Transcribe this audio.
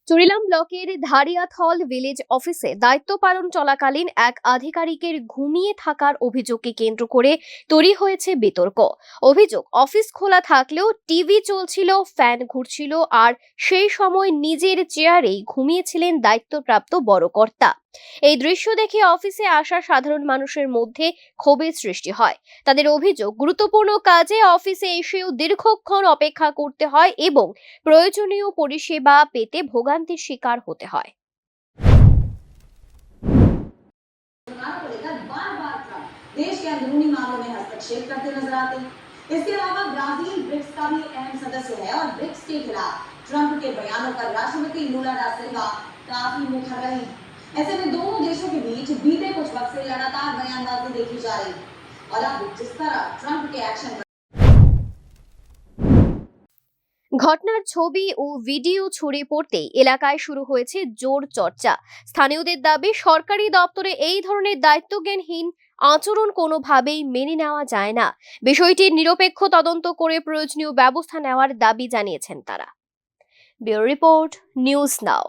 চুরিলাম ব্লকের ধারিয়াথল ভিলেজ অফিসে দায়িত্ব পালন চলাকালীন এক আধিকারিকের ঘুমিয়ে থাকার অভিযোগকে কেন্দ্র করে তৈরি হয়েছে বিতর্ক। অভিযোগ, অফিস খোলা থাকলেও টিভি চলছিল, ফ্যান ঘুরছিল, আর সেই সময় নিজের চেয়ারেই ঘুমিয়েছিলেন দায়িত্বপ্রাপ্ত বড় কর্তা। এই দৃশ্য দেখে অফিসে আসা সাধারণ মানুষের মধ্যে ক্ষোভের সৃষ্টি হয়। তাদের অভিযোগ, গুরুত্বপূর্ণ কাজে অফিসে এসেও দীর্ঘক্ষণ অপেক্ষা করতে হয় এবং প্রয়োজনীয় পরিষেবা পেতে ভোগান্তির শিকার হতে হয়। देश के अंदरूनी मामलों में हस्तक्षेप करते नजर आते हैं। इसके अलावा ब्राजील ब्रिक्स का भी अहम सदस्य है और ब्रिक्स के खिलाफ ट्रंप के बयानों पर राष्ट्रपति लूला डा सिल्वा काफी मुखर रही। ऐसे में दोनों देशों के बीच बीते कुछ वक्त से लगातार बयानबाजी देखी जा रही और अब जिस तरह ट्रंप के एक्शन ঘটনার ছবি ও ভিডিও ছড়িয়ে পড়তেই এলাকায় শুরু হয়েছে জোর চর্চা। স্থানীয়দের দাবি, সরকারি দপ্তরে এই ধরনের দায়িত্বজ্ঞানহীন আচরণ কোনোভাবেই মেনে নেওয়া যায় না। বিষয়টির নিরপেক্ষ তদন্ত করে প্রয়োজনীয় ব্যবস্থা নেওয়ার দাবি জানিয়েছেন তারা। Bureau report, news now.